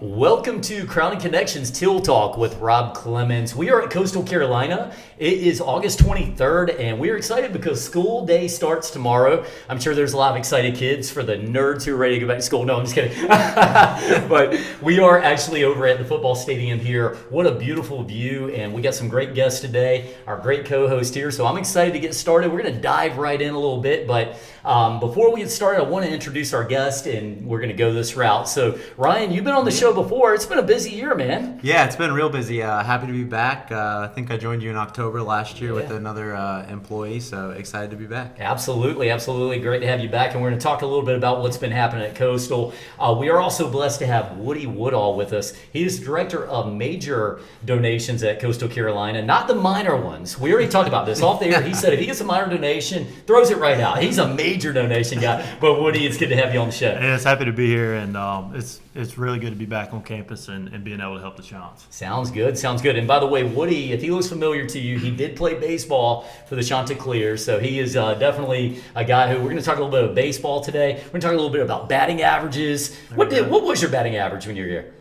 Welcome to Crowning Connections Teal Talk with Rob Clemens. We are at Coastal Carolina. It is August 23rd, and we are excited because school day starts tomorrow. I'm sure there's a lot of excited kids for the nerds who are ready to go back to school. No, I'm just kidding. But we are actually over at the football stadium here. What a beautiful view, and we got some great guests today, our great co-host here. So I'm excited to get started. We're going to dive right in a little bit, but before we get started, I want to introduce our guest, and we're going to go this route. So, Ryan, you've been on the show before. It's been a busy year, man. Yeah, it's been real busy. Happy to be back. I think I joined you in October last year with another employee, so excited to be back. Absolutely. Great to have you back, and we're going to talk a little bit about what's been happening at Coastal. We are also blessed to have Woodall with us. He is director of major donations at Coastal Carolina, not the minor ones. We already talked about this off the air. He said if he gets a minor donation, throws it right out. He's a major donation guy. But Woody, it's good to have you on the show. Yeah, it's happy to be here, and it's really good to be back on campus and being able to help the Chants. Sounds good. And by the way, Woody, if he looks familiar to you, he did play baseball for the Chanticleers, so he is definitely a guy who we're going to talk a little bit of baseball today. We're going to talk a little bit about batting averages. What was your batting average when you were here?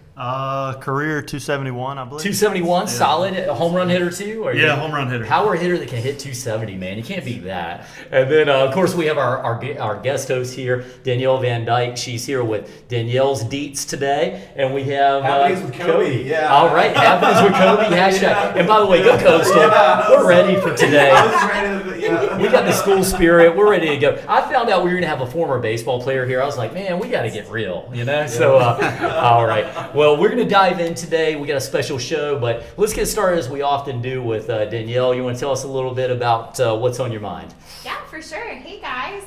Career 271, I believe. 271, yeah. Solid. A home run hitter too? Home run hitter. Power hitter that can hit 270, man. You can't beat that. And then, of course, we have our guest host here, Danielle Van Dyke. She's here with Danielle's Deets today. And we have Happenings with Kobe. Yeah. All right, Happenings with Kobe. Hashtag. Yeah. And by the way, go Coastal. Yeah. We're ready for today. I was ready to, We got the school spirit. We're ready to go. I found out we were going to have a former baseball player here. I was like, man, we got to get real, you know? So, all right. Well, we're going to dive in today. We got a special show, but let's get started as we often do with Danielle. You want to tell us a little bit about what's on your mind? Yeah, for sure. Hey, guys.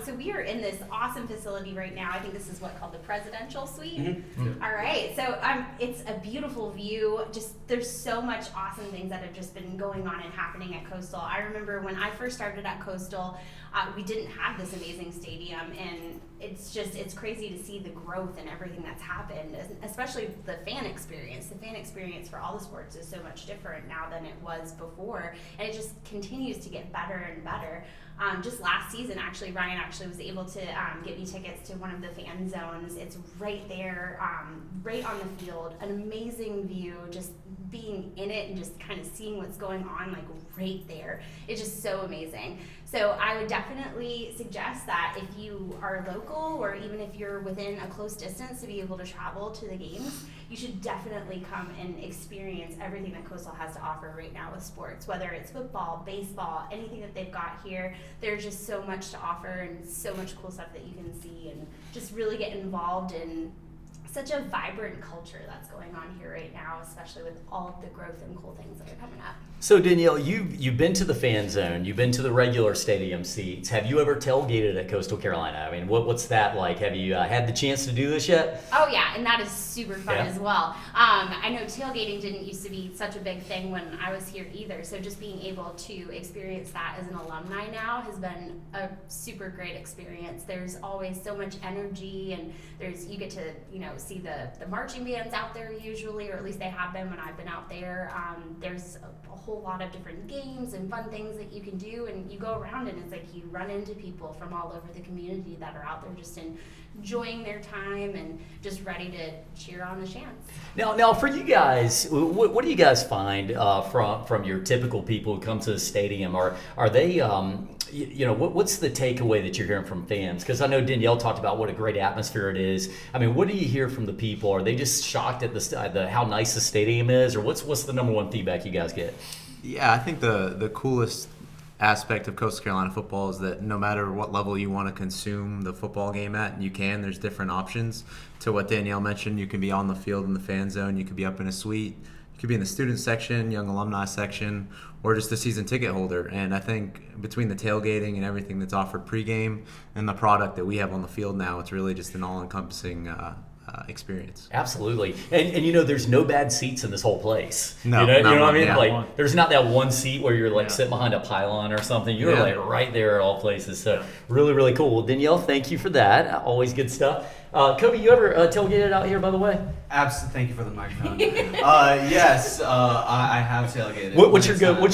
So we are in this awesome facility right now. I think this is called the Presidential Suite. Mm-hmm. All right. So it's a beautiful view. Just there's so much awesome things that have just been going on and happening at Coastal. I remember when I first started at Coastal, we didn't have this amazing stadium, and it's crazy to see the growth and everything that's happened, especially the fan experience. The fan experience for all the sports is so much different now than it was before, and it just continues to get better and better. Just last season, Ryan was able to get me tickets to one of the fan zones. It's right there, right on the field, an amazing view, just being in it and just kind of seeing what's going on, like right there. It's just so amazing. So I would definitely suggest that if you are local or even if you're within a close distance to be able to travel to the games, you should definitely come and experience everything that Coastal has to offer right now with sports, whether it's football, baseball, anything that they've got here. There's just so much to offer and so much cool stuff that you can see and just really get involved in such a vibrant culture that's going on here right now, especially with all of the growth and cool things that are coming up. So Danielle, you've been to the fan zone, you've been to the regular stadium seats. Have you ever tailgated at Coastal Carolina? I mean, what's that like? Have you had the chance to do this yet? Oh yeah, and that is super fun as well. I know tailgating didn't used to be such a big thing when I was here either, so just being able to experience that as an alumni now has been a super great experience. There's always so much energy, and you get to see the marching bands out there usually, or at least they have been when I've been out there. There's a whole lot of different games and fun things that you can do, and you go around and it's like you run into people from all over the community that are out there just enjoying their time and just ready to cheer on the Chants. Now for you guys, what do you guys find from your typical people who come to the stadium? Are they what's the takeaway that you're hearing from fans? Because I know Danielle talked about what a great atmosphere it is. I mean, what do you hear from the people? Are they just shocked at how nice the stadium is, or what's the number one feedback you guys get? Yeah, I think the coolest aspect of Coastal Carolina football is that no matter what level you want to consume the football game at, there's different options. To what Danielle mentioned, you can be on the field in the fan zone, you could be up in a suite, you could be in the student section, young alumni section, or just a season ticket holder. And I think between the tailgating and everything that's offered pregame and the product that we have on the field now, it's really just an all-encompassing experience. Absolutely. And there's no bad seats in this whole place. No, you know what I mean? Yeah. Like, there's not that one seat where you're sitting behind a pylon or something. You're like right there at all places. So really, really cool. Well, Danielle, thank you for that. Always good stuff. Kobe, you ever tailgated out here, by the way? Absolutely. Thank you for the microphone. Yes, I have tailgated. What's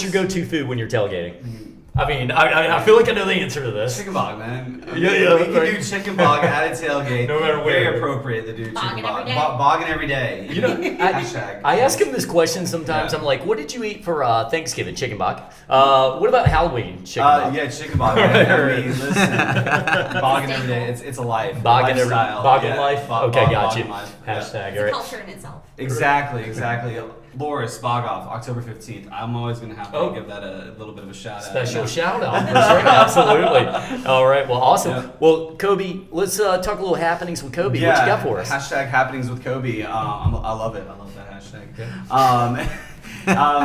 your go-to food when you're tailgating? I mean, I feel like I know the answer to this. Chicken bog, man. Yeah, We can right. do chicken bog at a tailgate. No matter where. Very appropriate to do Bogging chicken bog. every day. Bogging every day. You know, Hashtag. I ask him this question sometimes. Yeah. I'm like, what did you eat for Thanksgiving? Chicken bok. What about Halloween? Chicken bok. Yeah, chicken bog. Man. I mean, listen, bogging every day. It's a life. Bogging every lifestyle. bogging Yeah. life. Okay, got you. Bogging life. Yeah. Hashtag. It's All a right. culture in itself. Exactly. Loris Boggoff, October 15th. I'm always going to have to Oh. give that a little bit of a shout out. Special shout out. For sure. Absolutely. All right. Well, awesome. Yeah. Well, Kobe, let's talk a little happenings with Kobe. What you got for us? Hashtag happenings with Kobe. I love it. I love that hashtag.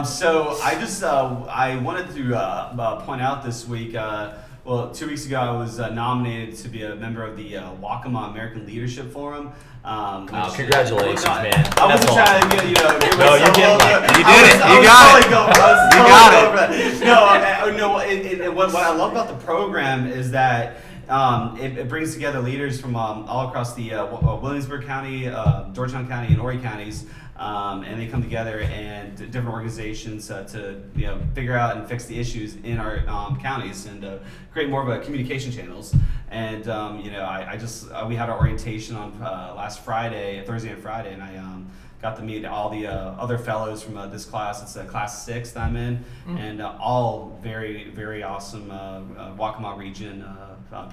So I just I wanted to point out this week. 2 weeks ago, I was nominated to be a member of the Waccamaw American Leadership Forum. Congratulations, man. I wasn't That's trying to give give No, you myself did a little it. bit- You I did was- it. I You was got totally it. going- I was You totally got going it. for that. No, what I love about the program is that it brings together leaders from all across the Williamsburg County, Georgetown County, and Horry counties. And they come together and different organizations to figure out and fix the issues in our counties and create more of a communication channels. And we had our orientation on last Friday, Thursday and Friday, and I got to meet all the other fellows from this class. It's class 6 that I'm in, and all very, very awesome Waccamaw region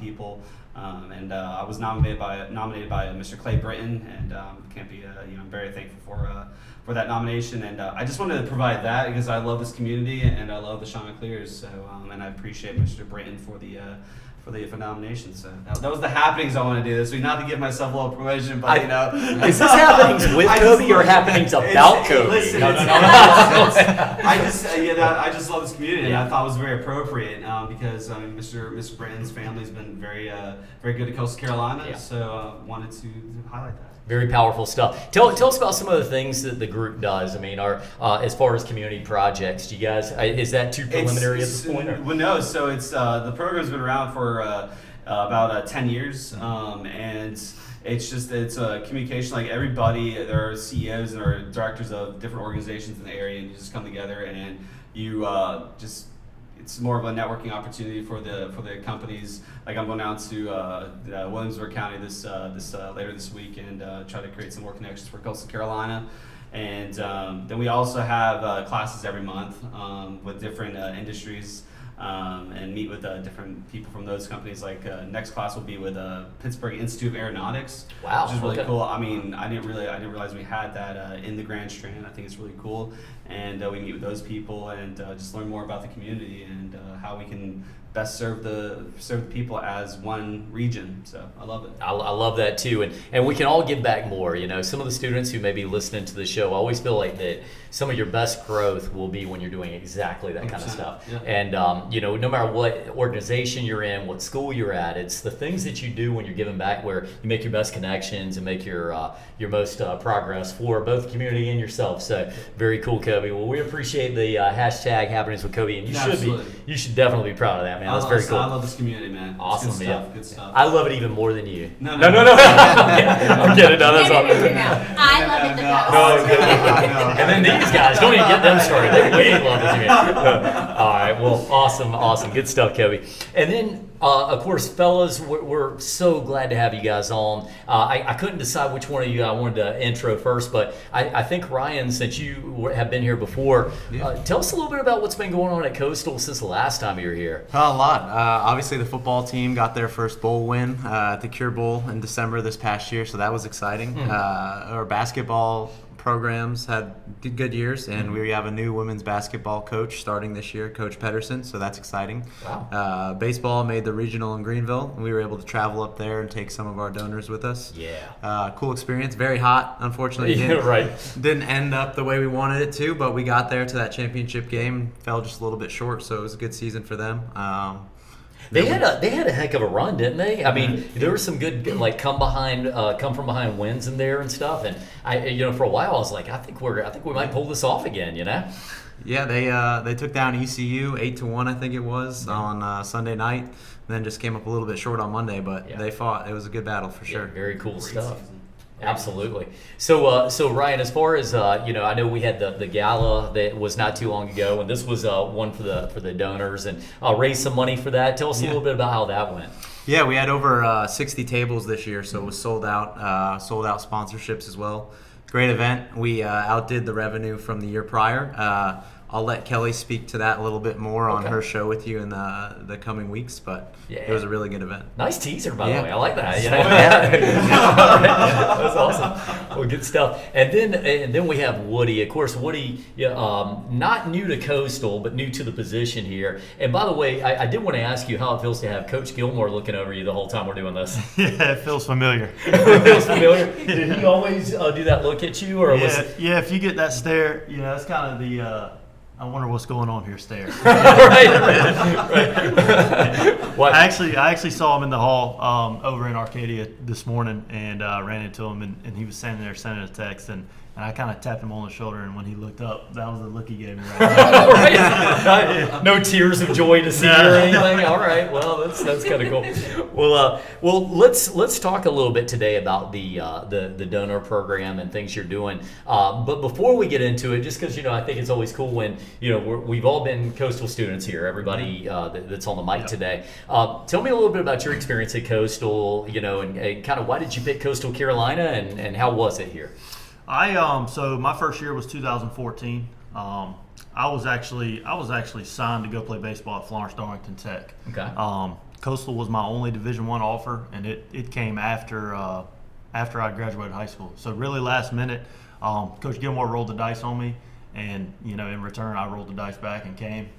people. I was nominated by Mr. Clay Britton, and I'm very thankful for that nomination. And I just wanted to provide that because I love this community and I love the Chanticleers. So and I appreciate Mr. Britton for the nomination. So that was the happenings I want to do this week. Not to give myself a little promotion, but Is this happenings with Kobe or happenings about Kobe? Listen, No. I just love this community, and I thought it was very appropriate because Mr. Britton's family's been very very good at Coastal Carolina, Yeah. so wanted to highlight that. Very powerful stuff. Tell us about some of the things that the group does. I mean, as far as community projects, do you guys is that too preliminary at this point? Or? Well, no. So it's the program's been around for about 10 years, and it's a communication. Like everybody, there are CEOs and there are directors of different organizations in the area, and you just come together and you it's more of a networking opportunity for the companies. Like I'm going out to Williamsburg County this later this week and try to create some more connections for Coastal Carolina. And then we also have classes every month with different industries and meet with different people from those companies. Like next class will be with Pittsburgh Institute of Aeronautics, Wow, which is really okay. cool. I mean, I didn't realize we had that in the Grand Strand. I think it's really cool, and we meet with those people and just learn more about the community and how we can best serve the people as one region. So I love it. I love that too, and we can all give back more. Some of the students who may be listening to the show always feel like that some of your best growth will be when you're doing exactly that kind of 100%, stuff. yeah. And no matter what organization you're in, what school you're at, it's the things that you do when you're giving back where you make your best connections and make your most progress for both the community and yourself. So very cool, Kobe. Well, we appreciate the hashtag happenings with Kobe, and Absolutely. you should definitely be proud of that, man. That's very cool. I love this community, man. Awesome, it's good man. stuff. Good stuff. I love it even more than you. No. I'm kidding. No, that's all. No. I love it the most. No, good. No. And then these guys, don't even get them started. They way love it to me. All right, well, awesome. Good stuff, Kobe. And then, of course, fellas, we're so glad to have you guys on. I couldn't decide which one of you I wanted to intro first, but I think, Ryan, since you have been here before, tell us a little bit about what's been going on at Coastal since the last time you were here. A lot. Obviously, the football team got their first bowl win at the Cure Bowl in December this past year, so that was exciting. Our basketball programs had good years, and we have a new women's basketball coach starting this year, Coach Pedersen, so that's exciting. Wow. Baseball made the regional in Greenville, and we were able to travel up there and take some of our donors with us. Yeah. Cool experience. Very hot, unfortunately. Yeah, right. Didn't end up the way we wanted it to, but we got there to that championship game, fell just a little bit short, so it was a good season for them. They had a heck of a run, didn't they? I mean, there were some good come from behind wins in there and stuff. And I, for a while, I was like, I think we might pull this off again. Yeah, they took down ECU 8-1, I think it was, on Sunday night. Then just came up a little bit short on Monday, but they fought. It was a good battle for sure. Yeah, very cool stuff. Season. Absolutely. So Ryan, as far as I know we had the gala that was not too long ago, and this was one for the donors, and raised some money for that. Tell us a little bit about how that went. Yeah, we had over 60 tables this year, so it was sold out sponsorships as well. Great event. We outdid the revenue from the year prior. I'll let Kelly speak to that a little bit more on her show with you in the coming weeks, but it was a really good event. Nice teaser, by the Yeah. way. I like that. That's awesome. Well, good stuff. And then we have Woody. Of course, Woody, not new to Coastal, but new to the position here. And by the way, I did want to ask you how it feels to have Coach Gilmore looking over you the whole time we're doing this. Yeah, it feels familiar. It feels familiar. Did he always do that look at you, or was it? Yeah, if you get that stare, that's kind of the I wonder what's going on here stare. right. What? I actually saw him in the hall over in Arcadia this morning, and ran into him, and he was standing there sending a text, and I kind of tapped him on the shoulder, and when he looked up, that was the look he gave me right now. No tears of joy to see or anything. All right, well that's kind of cool. Well, let's talk a little bit today about the donor program and things you're doing. But before we get into it, just because I think it's always cool when we've all been Coastal students here. Everybody that's on the mic today. Tell me a little bit about your experience at Coastal. And kind of why did you pick Coastal Carolina, and how was it here? So my first year was 2014. I was actually signed to go play baseball at Florence Darlington Tech. Okay. Coastal was my only Division I offer, and it came after I graduated high school. So really last minute, Coach Gilmore rolled the dice on me, and in return I rolled the dice back and came.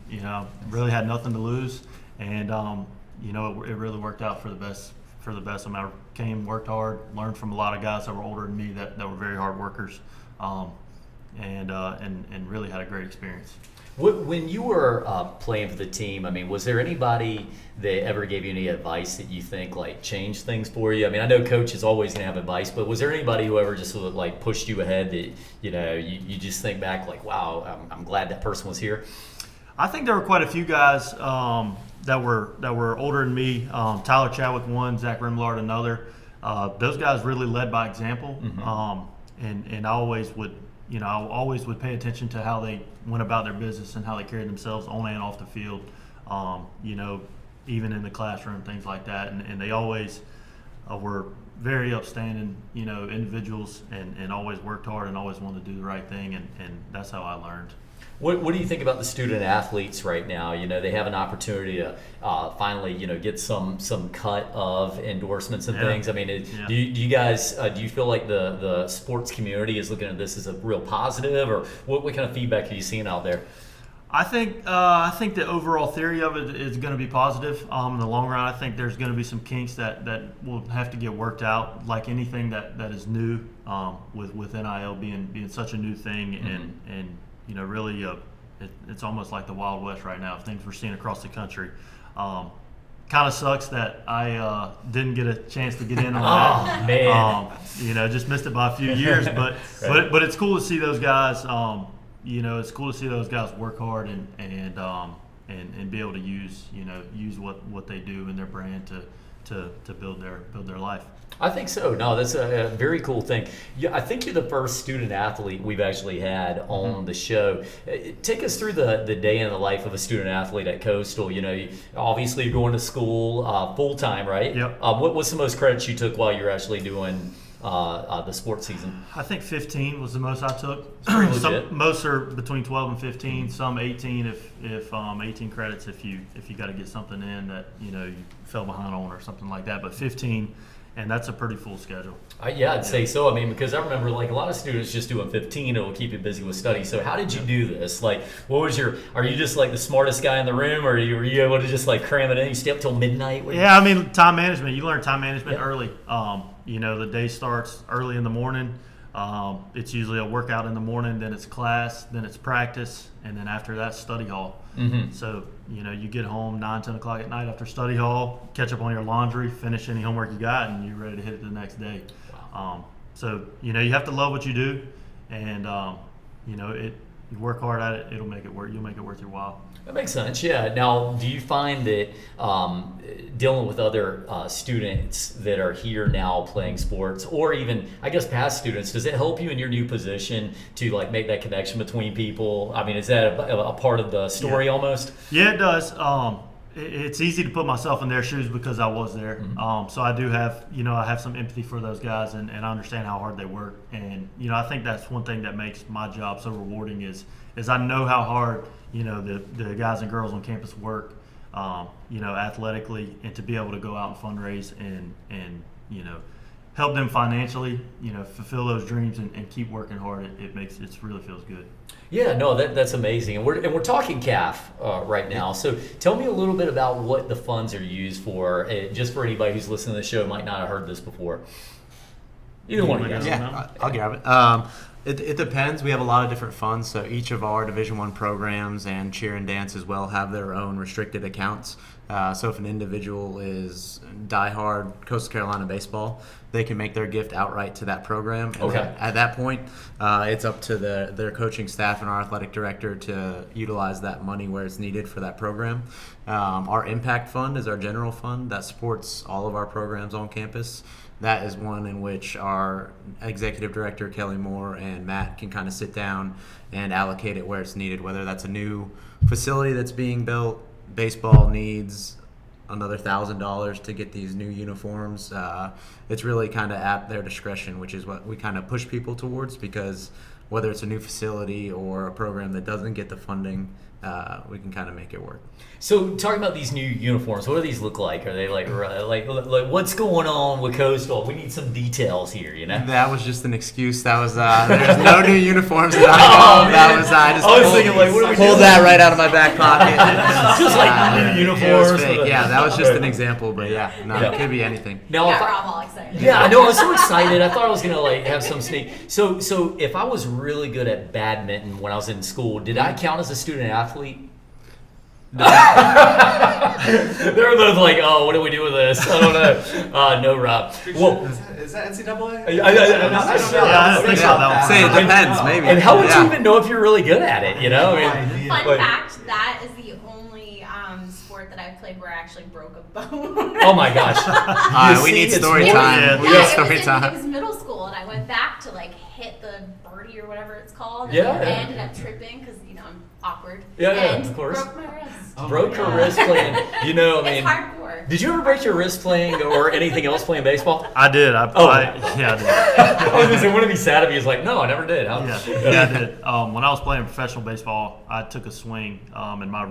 Really had nothing to lose, and it really worked out for the best. I mean, I came, worked hard, learned from a lot of guys that were older than me that were very hard workers, and really had a great experience. When you were playing for the team, I mean, was there anybody that ever gave you any advice that you think changed things for you? I mean, I know Coach is always going to have advice, but was there anybody who ever just pushed you ahead that you just think back wow, I'm glad that person was here? I think there were quite a few guys that were older than me. Tyler Chadwick one, Zach Rimlard another. Those guys really led by example, and I always would pay attention to how they went about their business and how they carried themselves on and off the field. Even in the classroom, things like that, and they always were very upstanding, individuals, and always worked hard and always wanted to do the right thing, and that's how I learned. What do you think about the student athletes right now? They have an opportunity to finally, get some cut of endorsements and things. I mean, do you guys do you feel like the sports community is looking at this as a real positive, or what kind of feedback are you seeing out there? I think the overall theory of it is going to be positive. In the long run, I think there's going to be some kinks that will have to get worked out, like anything that is new, with NIL being such a new thing, and really, it's almost like the Wild West right now. Things we're seeing across the country. Kind of sucks that I didn't get a chance to get in on that. Man. Just missed it by a few years. But but it's cool to see those guys. It's cool to see those guys work hard and be able to use what they do in their brand to build their life. I think so. No, that's a very cool thing. I think you're the first student athlete we've actually had on the show. Take us through the day in the life of a student athlete at Coastal. Obviously you're going to school full time, right? Yep. What's the most credits you took while you're actually doing the sports season? I think 15 was the most I took. Most are between 12 and 15. Some 18 if 18 credits if you got to get something in that you fell behind on or something like that. But 15. And that's a pretty full schedule. I'd say so. I mean, because I remember a lot of students just doing 15. It'll keep you busy with study. So how did you do this? What was are you just the smartest guy in the room, or were you able to just cram it in? You stay up till midnight? Yeah, I mean, time management. You learn time management early. The day starts early in the morning. It's usually a workout in the morning, then it's class, then it's practice, and then after that, study hall. Mm-hmm. So, you get home 9, 10 o'clock at night after study hall, catch up on your laundry, finish any homework you got, and you're ready to hit it the next day. Wow. So, you have to love what you do, and, you work hard at it, it'll make it work. You'll make it worth your while. That makes sense, yeah. Now, do you find that dealing with other students that are here now playing sports, or even, I guess, past students, does it help you in your new position to like make that connection between people? I mean, is that a part of the story almost? Yeah, it does. It's easy to put myself in their shoes because I was there. Mm-hmm. So I do have, I have some empathy for those guys, and I understand how hard they work. And, I think that's one thing that makes my job so rewarding is I know how hard, the guys and girls on campus work, athletically, and to be able to go out and fundraise and help them financially, fulfill those dreams and keep working hard. It really feels good. Yeah, no, that's amazing, and we're talking CAF right now. So tell me a little bit about what the funds are used for, just for anybody who's listening to the show might not have heard this before. Either one of you guys. Yeah, I'll grab it. It depends. We have a lot of different funds, so each of our Division I programs and cheer and dance as well have their own restricted accounts. So if an individual is diehard Coastal Carolina baseball, they can make their gift outright to that program. And Okay. At that point, it's up to their coaching staff and our athletic director to utilize that money where it's needed for that program. Our impact fund is our general fund that supports all of our programs on campus. That is one in which our executive director, Kelly Moore, and Matt can kind of sit down and allocate it where it's needed, whether that's a new facility that's being built, baseball needs another $1,000 to get these new uniforms. It's really kind of at their discretion, which is what we kind of push people towards, because whether it's a new facility or a program that doesn't get the funding, we can kind of make it work. So talking about these new uniforms, what do these look like? Are they like what's going on with Coastal? We need some details here, That was just an excuse. That was there's no new uniforms that I know. That was I just thinking like, what are we pulled doing? that right out of my back pocket. Just like new It was uniforms. fake. Yeah, that was just an example, but it could be anything. Now, Yeah, if I- Rob, all excited. Yeah, I know. I was so excited. I thought I was gonna like have some sneak. So if I was really good at badminton when I was in school, did I count as a student athlete? They're both like, oh, what do we do with this? I don't know. No, Rob. Well, Is that NCAA? I'm not sure. I don't think so. Say it depends, maybe. And how would Yeah. you even know if you're really good at it? I mean, Fun like- fact, that is the only sport that I've played where I actually broke a bone. Oh my gosh. We need it's story more- time. Yeah. We Yeah, got it story was time. it was middle school, and I went back to like hit the birdie or whatever it's called. And Yeah. I ended up tripping because I'm awkward. Yeah, and of course. broke my wrist. Broke her wrist playing. I mean, It's hardcore. did you ever break your wrist playing or anything else playing baseball? I did. I did. I was gonna say, wouldn't it be sad if he was like, no, I never did. Yeah, I did. When I was playing professional baseball, I took a swing and my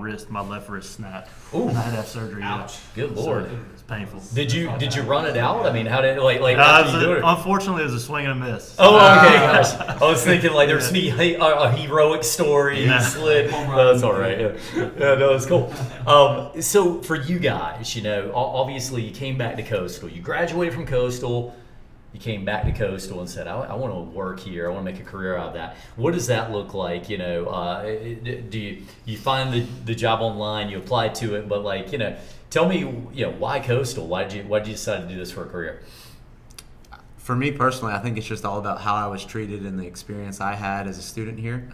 left wrist snapped. Ooh. And I had to have surgery. Ouch. Good So Lord. it's painful. Did you run it out? I mean, how did after you do it? Unfortunately, it was a swing and a miss. Oh, okay, gosh. I was thinking like there's a heroic story. Yeah. He slid. Home No, run. that's all right. Yeah, no, it's cool. So for you guys, obviously you came back to Coastal. You graduated from Coastal. You came back to Coastal and said, I want to work here. I want to make a career out of that. What does that look like? Do you find the job online? You apply to it, but tell me, why Coastal? Why did you decide to do this for a career? For me personally, I think it's just all about how I was treated and the experience I had as a student here.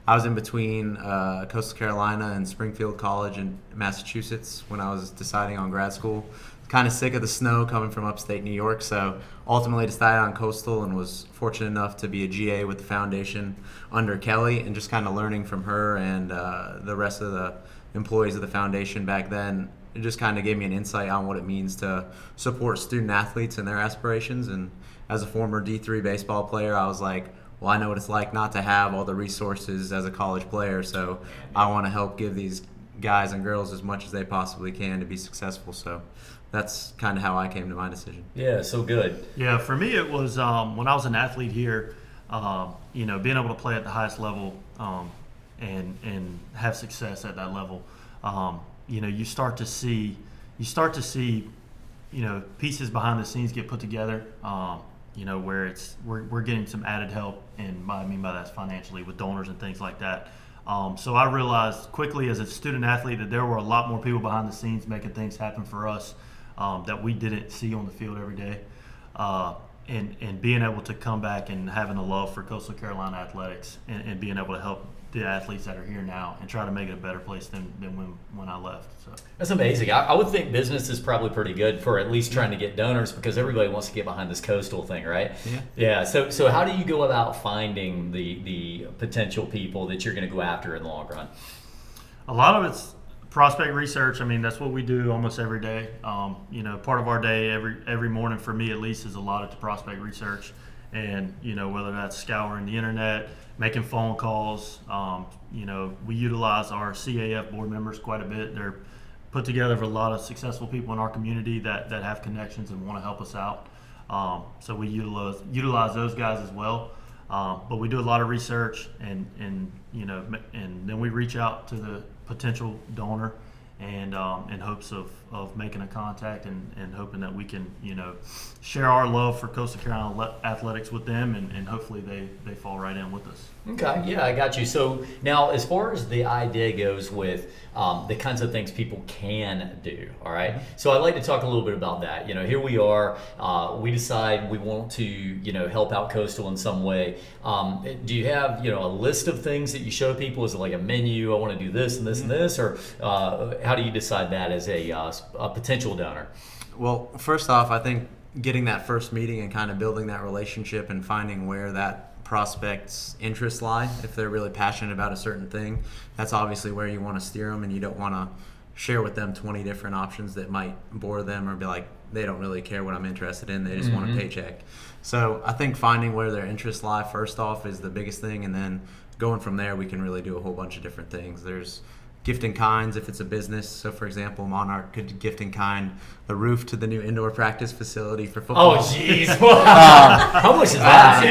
I was in between Coastal Carolina and Springfield College in Massachusetts when I was deciding on grad school. Kind of sick of the snow coming from upstate New York, so ultimately decided on Coastal and was fortunate enough to be a GA with the foundation under Kelly, and just kind of learning from her and the rest of the employees of the foundation back then. It just kind of gave me an insight on what it means to support student athletes and their aspirations. And as a former D3 baseball player, I was like, well, I know what it's like not to have all the resources as a college player, so I want to help give these guys and girls as much as they possibly can to be successful. So that's kind of how I came to my decision. Yeah, so good. Yeah, for me it was when I was an athlete here, being able to play at the highest level and have success at that level. You start to see pieces behind the scenes get put together. Where we're getting some added help, and what I mean by that's financially with donors and things like that. So I realized quickly as a student athlete that there were a lot more people behind the scenes making things happen for us that we didn't see on the field every day. And being able to come back and having a love for Coastal Carolina athletics and being able to help the athletes that are here now and try to make it a better place than when I left. So That's amazing. I would think business is probably pretty good for at least trying to get donors because everybody wants to get behind this coastal thing, right? Yeah. Yeah. So how do you go about finding the potential people that you're going to go after in the long run? a lot of it's prospect research. I mean, that's what we do almost every day. Part of our day every morning for me at least is allotted to prospect research, and whether that's scouring the internet, making phone calls. We utilize our CAF board members quite a bit. They're put together for a lot of successful people in our community that have connections and want to help us out. So we utilize those guys as well. But we do a lot of research, and then we reach out to the potential donor, and in hopes of making a contact and hoping that we can share our love for Coastal Carolina athletics with them, and hopefully they fall right in with us. Okay, yeah, I got you. So now, as far as the idea goes with the kinds of things people can do, all right? So I'd like to talk a little bit about that. Here we are. We decide we want to, help out Coastal in some way. Do you have, a list of things that you show people? Is it like a menu? I want to do this and this and this, or how do you decide that as a potential donor? Well, first off, I think getting that first meeting and kind of building that relationship and finding where that prospects' interests lie, if they're really passionate about a certain thing, that's obviously where you want to steer them, and you don't want to share with them 20 different options that might bore them or be like, they don't really care what I'm interested in, they just want a paycheck. So I think finding where their interests lie first off is the biggest thing, and then going from there we can really do a whole bunch of different things. There's gift in kinds if it's a business. So for example, Monarch could gift in kind the roof to the new indoor practice facility for football. Oh, jeez. How much is that?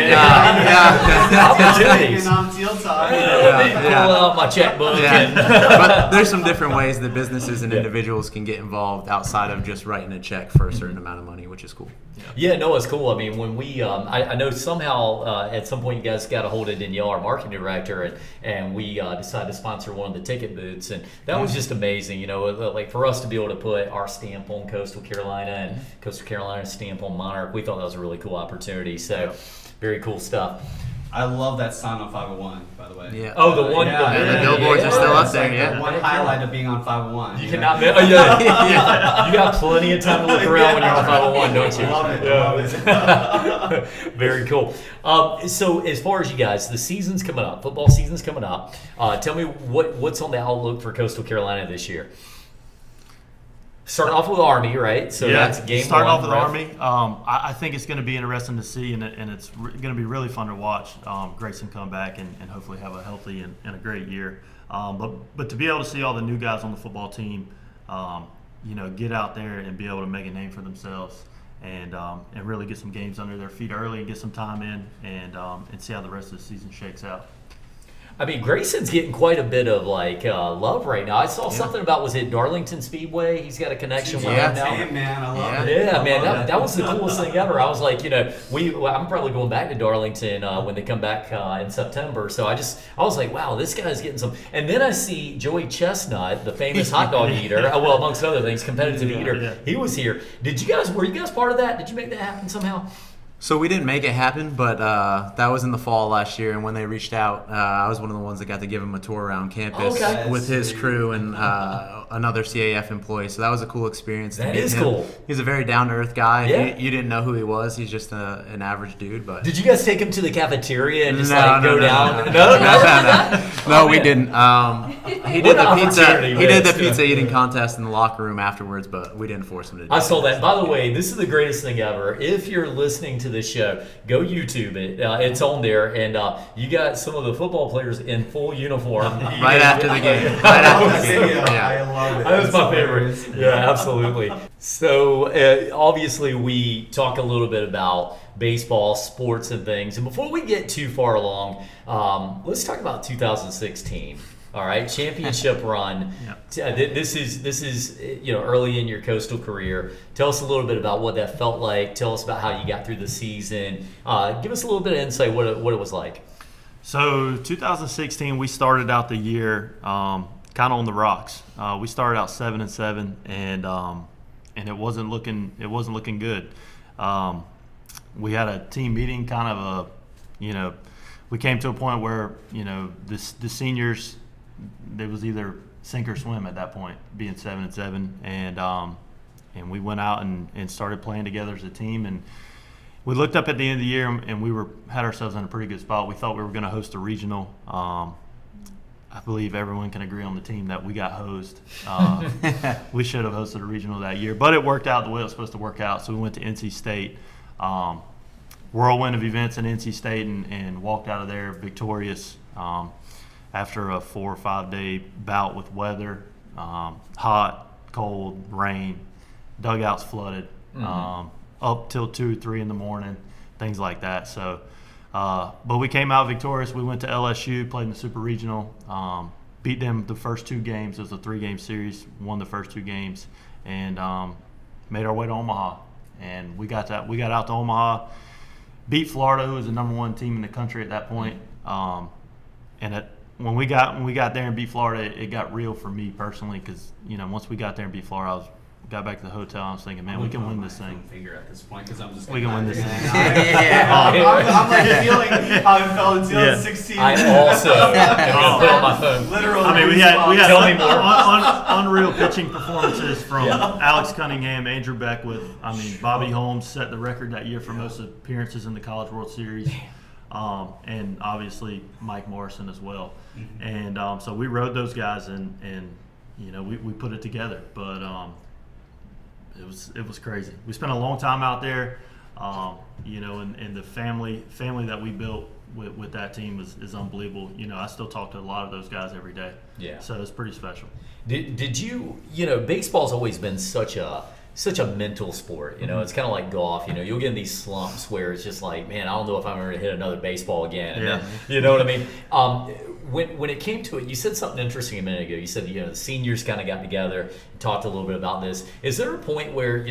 Opportunities. On Teal talk. Pull out my checkbook. And But there's some different ways that businesses and individuals can get involved outside of just writing a check for a certain amount of money, which is cool. Yeah, no, it's cool. I mean, when we, I know somehow at some point you guys got a hold of Danielle, our marketing director, and we decided to sponsor one of the ticket booths, and that was just amazing. Like for us to be able to put our stamp on Coastal Carolina and Coastal Carolina's stamp on Monarch, we thought that was a really cool opportunity. So, very cool stuff. I love that sign on 501, by the way. Yeah. Oh, the one. the billboards are still up there. Like Yeah. the one highlight of being on 501. You cannot miss. Oh, yeah. You got plenty of time to look around when you're on 501, don't you? Love it. Very cool. So as far as you guys, the season's coming up. Football season's coming up. Tell me what's on the outlook for Coastal Carolina this year. Starting off with Army, right? So that's game starting one. off with Army. I think it's going to be interesting to see, and it's going to be really fun to watch Grayson come back and hopefully have a healthy and a great year. But to be able to see all the new guys on the football team, get out there and be able to make a name for themselves, and really get some games under their feet early and get some time in, and see how the rest of the season shakes out. I mean, Grayson's getting quite a bit of love right now. I saw something about, was it Darlington Speedway? He's got a connection with him now. Hey, man, I love it. Yeah, man, that was the coolest thing ever. I was like, I'm probably going back to Darlington when they come back in September. So I was like, wow, this guy's getting some. And then I see Joey Chestnut, the famous hot dog eater, well, amongst other things, competitive eater. Yeah. He was here. Were you guys part of that? Did you make that happen somehow? So we didn't make it happen, but that was in the fall last year, and when they reached out, I was one of the ones that got to give him a tour around campus with his crew and another CAF employee. So that was a cool experience. That is cool. He's a very down-to-earth guy. Yeah. You didn't know who he was. He's just an average dude. But did you guys take him to the cafeteria and just go down? No, we didn't. He did the pizza. He did the pizza eating contest in the locker room afterwards, but we didn't force him to do it. I saw that. By the way, this is the greatest thing ever. If you're listening to this show, go YouTube it. It's on there, and you got some of the football players in full uniform. Right after the game. Right after the game. I love it. That was my favorite. Yeah, absolutely. So obviously we talk a little bit about baseball, sports, and things. And before we get too far along, let's talk about 2016. All right, championship run. This is early in your Coastal career. Tell us a little bit about what that felt like. Tell us about how you got through the season. Give us a little bit of insight what it was like. So 2016, we started out the year kind of on the rocks. We started out 7-7, and it wasn't looking good. We had a team meeting, kind of we came to a point where, the seniors, there was either sink or swim at that point, being 7-7, and we went out and started playing together as a team. And we looked up at the end of the year, and we had ourselves in a pretty good spot. We thought we were going to host a regional. I believe everyone can agree on the team that we got hosed. We should have hosted a regional that year, but it worked out the way it was supposed to work out. So we went to NC State, whirlwind of events in NC State, and walked out of there victorious after a 4 or 5 day bout with weather, hot, cold, rain, dugouts flooded, up till 2 or 3 in the morning, things like that. So. But we came out victorious. We went to LSU, played in the Super Regional, beat them the first 2 games. It was a 3-game series, won the first 2 games, and made our way to Omaha. And we got out to Omaha, beat Florida, who was the number 1 team in the country at that point. When we got there and beat Florida, it got real for me personally, because once we got there and beat Florida, got back to the hotel, I was thinking, man, we can win this thing. Finger at this point, because I'm just. We can win this thing. I'm like feeling how it felt until 16. I also am put on my phone. Literally. I mean, we had Tell me more. unreal pitching performances from Alex Cunningham, Andrew Beckwith. I mean, Bobby Holmes set the record that year for most appearances in the College World Series. And obviously Mike Morrison as well. And so we rode those guys, and we put it together. But it was crazy. We spent a long time out there, and the family that we built with that team is unbelievable. I still talk to a lot of those guys every day. Yeah. So it's pretty special. Did you baseball's always been such a mental sport. It's kind of like golf. You'll get in these slumps where it's just like, man, I don't know if I'm ever going to hit another baseball again. And then, you know what I mean? When it came to it, you said something interesting a minute ago. You said, the seniors kind of got together and talked a little bit about this. Is there a point where,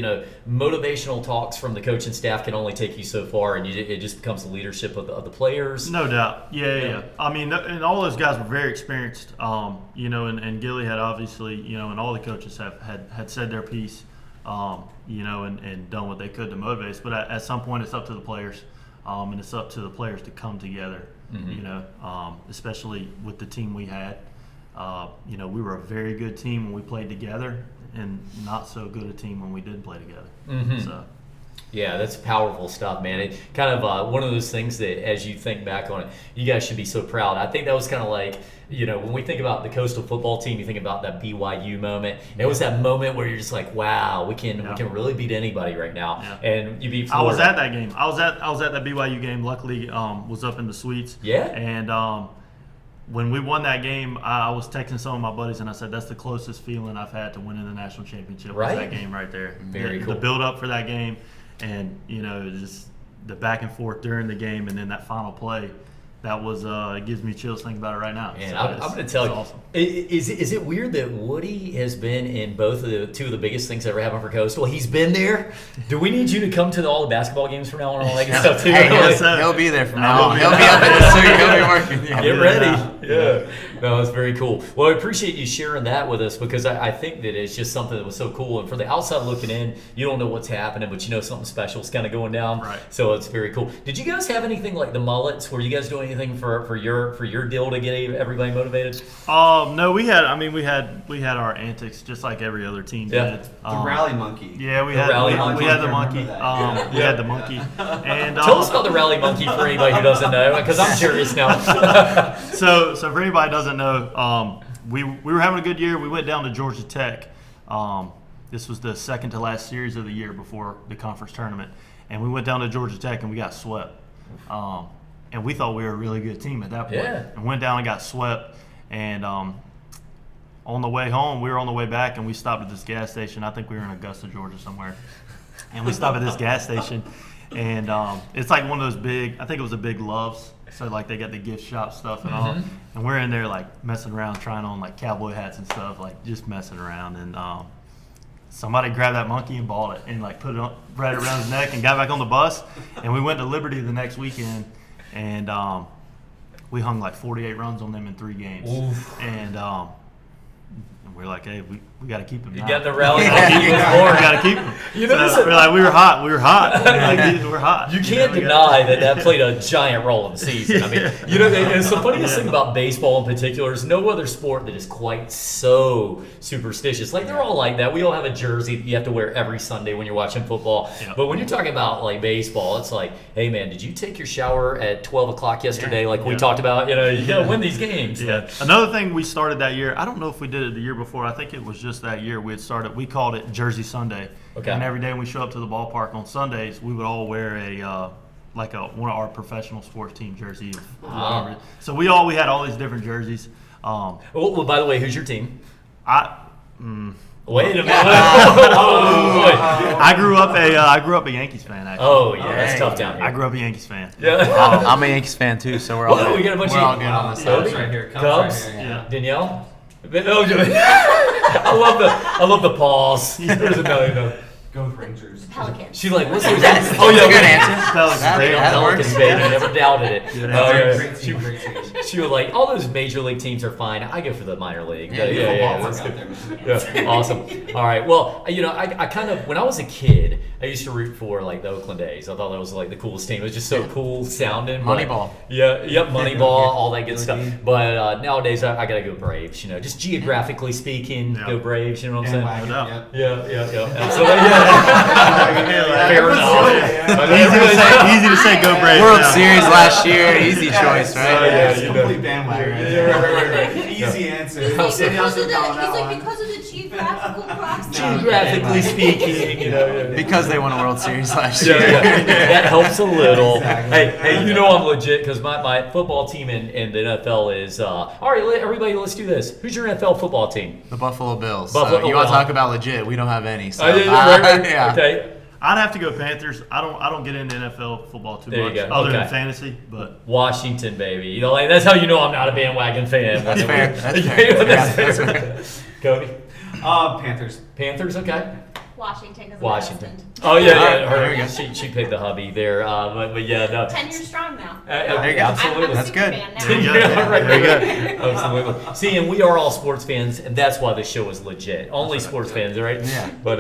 motivational talks from the coaching staff can only take you so far, and it just becomes the leadership of the players? No doubt. Yeah. I mean, and all those guys were very experienced, and Gilly had obviously, and all the coaches had said their piece, and done what they could to motivate us. But at some point, it's up to the players, and it's up to the players to come together. Especially with the team we had. We were a very good team when we played together, and not so good a team when we did play together. So. Yeah, that's powerful stuff, man. It kind of one of those things that, as you think back on it, you guys should be so proud. I think that was kind of like, when we think about the Coastal football team, you think about that BYU moment. It was that moment where you're just like, wow, we can really beat anybody right now. Yeah. And you beat Florida. I was at that game. I was at that BYU game. Luckily, was up in the suites. Yeah. And when we won that game, I was texting some of my buddies, and I said, that's the closest feeling I've had to winning the national championship. Right. Was that game right there. Very cool. The build up for that game. And just the back and forth during the game, and then that final play, that was it gives me chills thinking about it right now. And so I'm going to tell you, awesome. Is it weird that Woody has been in both of two of the biggest things that ever happened for Coastal? He's been there. Do we need you to come to all the basketball games from now on and all that good stuff too? Hey, he'll be there from now on. He'll be up in the suite. He'll be working. Get ready. Yeah. No, it's very cool. Well, I appreciate you sharing that with us, because I think that it's just something that was so cool. And for the outside looking in, you don't know what's happening, but something special is kind of going down. Right. So it's very cool. Did you guys have anything like the mullets? Were you guys doing anything for your deal to get everybody motivated? No, we had our antics just like every other team did. The rally monkey. Yeah, we The had rally we monkey. had the monkey. That. We had the monkey. And Tell us about the rally monkey for anybody who doesn't know, because I'm curious now. So for anybody who doesn't know, we were having a good year. We went down to Georgia Tech. This was the second to last series of the year before the conference tournament, and we went down to Georgia Tech and we got swept. And we thought we were a really good team at that point. Yeah. And went down and got swept. And on the way home, we were on the way back, and we stopped at this gas station. I think we were in Augusta, Georgia somewhere. And we stopped at this gas station, and it's like one of those big, I think it was a Big Loves. So like they got the gift shop stuff and all. And we're in there like messing around, trying on like cowboy hats and stuff, like just messing around. And somebody grabbed that monkey and bought it and like put it on, right around his neck, and got back on the bus. And we went to Liberty the next weekend, and we hung like 48 runs on them in 3 games. Oof. And And we're like, hey, we got to keep him. You now. got the rally. We got to keep him. You know, So we're like, we were hot. We're hot. You can't deny that played a giant role in the season. I mean, and it's the funniest thing about baseball in particular is no other sport that is quite so superstitious. Like, they're all like that. We all have a jersey that you have to wear every Sunday when you're watching football. Yeah. But when you're talking about, like, baseball, it's like, hey, man, did you take your shower at 12 o'clock yesterday like we talked about? You got to win these games. Yeah. Another thing we started that year, I don't know if we did it the year before. I think it was just that year we called it Jersey Sunday. Okay. And every day when we show up to the ballpark on Sundays, we would all wear one of our professional sports team jersey. Wow. So we had all these different jerseys. Well, by the way, who's your team? Wait a minute. I grew up a Yankees fan, actually. Oh, yeah, that's tough down here. I grew up a Yankees fan. Yeah. I'm a Yankees fan too, so we're all Oh, we got a bunch we're all of good on this Cubs side. right here. Cubs. Right here, Yeah. Danielle. I love the pause. There's no. Go with Rangers. Pelicans. She's like, what's your That's Oh, yeah, a good answer. Pelicans. Pelicans, baby. Never doubted it. Yeah. Great team, great team. She was like, all those major league teams are fine. I go for the minor league. Football That's work good. out there, man. Yeah, awesome. All right. Well, I kind of, when I was a kid, I used to root for like the Oakland A's. I thought that was like the coolest team. It was just so cool sounding. Moneyball. Yeah, yep, Moneyball, all that good stuff. But nowadays, I gotta go Braves. Just geographically speaking, Yeah. go Braves. You know what I'm saying? Yeah. Yeah. So, fair enough. Easy to say go Braves. World now. Series last year, easy choice, right? Yeah, It's you a know. complete bandwagon. Yeah. Easy answer. He's like, Danielle's because of been calling the, that he's one. like, because of the geographical proximity. Geographically speaking, yeah. Because they won a World Series last Yeah, year. yeah. That helps a little. Exactly. Hey, I'm legit because my football team in the NFL is all right. Everybody, let's do this. Who's your NFL football team? The Buffalo Bills. Buffalo- So you want to well. talk about legit? We don't have any. So Right. yeah. Okay. I'd have to go Panthers. I don't get into NFL football too There you much, go. other Okay. than fantasy. But Washington, baby. Like that's how you know I'm not a bandwagon fan. That's fair. That's fair. That's Yeah, fair. that's Cody, Panthers. Panthers. Okay. Washington, because Washington. husband. Oh yeah, There we her. go. She picked the hubby there. But yeah, no. 10 years strong now. There you go. Absolutely. I'm a That's super good. fan now. There you go. Yeah, right, There you go. Absolutely. See, and we are all sports fans, and that's why the show is legit. Only sports fans, right? Yeah. But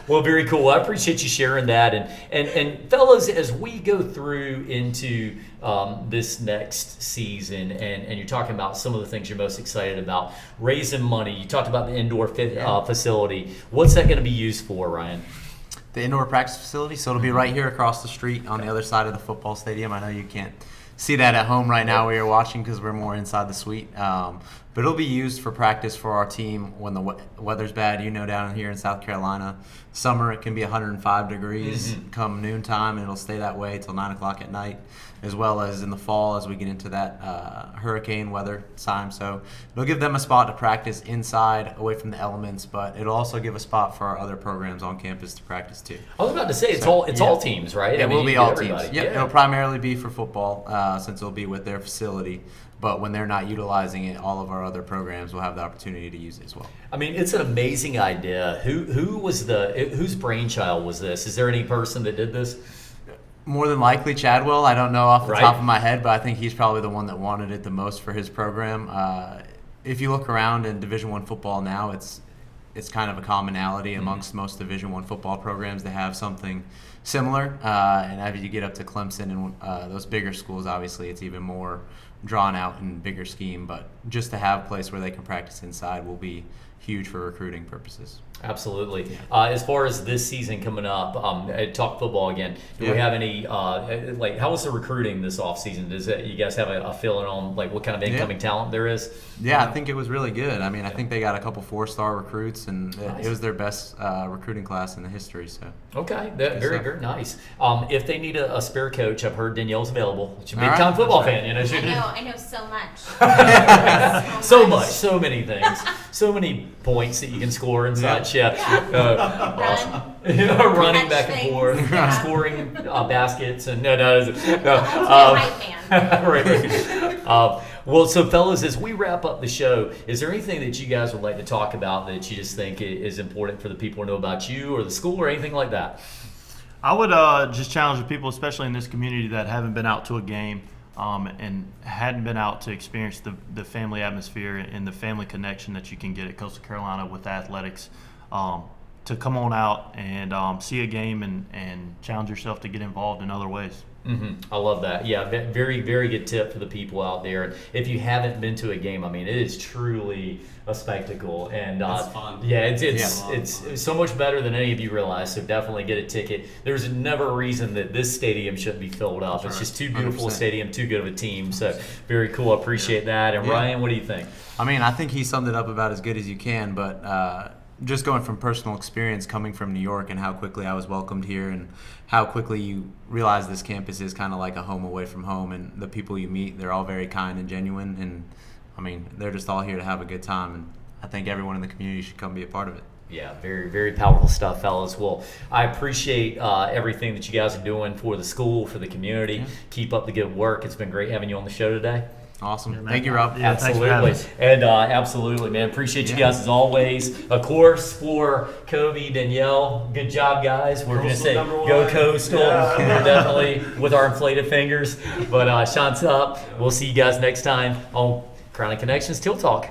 well, very cool. I appreciate you sharing that, and fellas, as we go through into this next season, and you're talking about some of the things you're most excited about, raising money. You talked about the indoor facility. What's that going to be used for, Ryan? The indoor practice facility. So it'll be right here across the street on the other side of the football stadium. I know you can't see that at home right now where you're watching because we're more inside the suite. But it'll be used for practice for our team when the weather's bad. Down here in South Carolina, summer it can be 105 degrees come noontime, and it'll stay that way till 9 o'clock at night, as well as in the fall as we get into that hurricane weather time. So it'll give them a spot to practice inside, away from the elements, but it'll also give a spot for our other programs on campus to practice too. I was about to say it's So, all teams, right? It I mean, will be you all get teams. everybody. Yep, Yeah. it'll primarily be for football since it'll be with their facility. But when they're not utilizing it, all of our other programs will have the opportunity to use it as well. I mean, it's an amazing idea. Whose brainchild was this? Is there any person that did this? More than likely Chadwell. I don't know off the Right. top of my head, but I think he's probably the one that wanted it the most for his program. If you look around in Division I football now, it's kind of a commonality amongst most Division I football programs to have something similar. And as you get up to Clemson and those bigger schools, obviously it's even more drawn out and bigger scheme. But just to have a place where they can practice inside will be huge for recruiting purposes. Absolutely. As far as this season coming up, talk football again. Do we Yeah. have any how was the recruiting this offseason? Does you guys have a feeling on what kind of incoming talent there is? Yeah, I think it was really good. I mean, I think they got a couple 4-star recruits, and Nice. it was their best recruiting class in the history. So Okay, very nice. If they need a spare coach, I've heard Danielle's available. She's a All right. big time football That's fan, She, I know so much. so much, so many things, so many points that you can score and such. Yeah, Run. running Catch back and things. forth, scoring baskets, and no. Hype man. Right. Well, so fellas, as we wrap up the show, is there anything that you guys would like to talk about that you just think is important for the people to know about you or the school or anything like that? I would just challenge the people, especially in this community, that haven't been out to a game. and hadn't been out to experience the family atmosphere and the family connection that you can get at Coastal Carolina with athletics. To come on out and see a game and challenge yourself to get involved in other ways. I love that. Yeah, very, very good tip for the people out there. If you haven't been to a game, I mean, it is truly a spectacle, and It's fun. yeah, it's so much better than any of you realize. So definitely get a ticket. There's never a reason that this stadium shouldn't be filled up. It's just too beautiful a 100%. stadium, too good of a team. So very cool. I appreciate that. And Yeah. Ryan, what do you think? I mean, I think he summed it up about as good as you can, but just going from personal experience coming from New York and how quickly I was welcomed here and how quickly you realize this campus is kind of like a home away from home, and the people you meet, they're all very kind and genuine, and I mean, they're just all here to have a good time, and I think everyone in the community should come be a part of it. Yeah, very, very powerful stuff, fellas. Well, I appreciate everything that you guys are doing for the school, for the community. Yeah. Keep up the good work. It's been great having you on the show today. Awesome. Yeah, man. Thank you, Rob. Yeah, thanks for having us. And absolutely, man. Appreciate you Yeah. guys as always. Of course, for Kobe, Danielle, good job, guys. We're going to say Coastal go #1. Coastal. Yeah. We're definitely with our inflated fingers. But Sean's up. We'll see you guys next time on Crown Connections Teal Talk.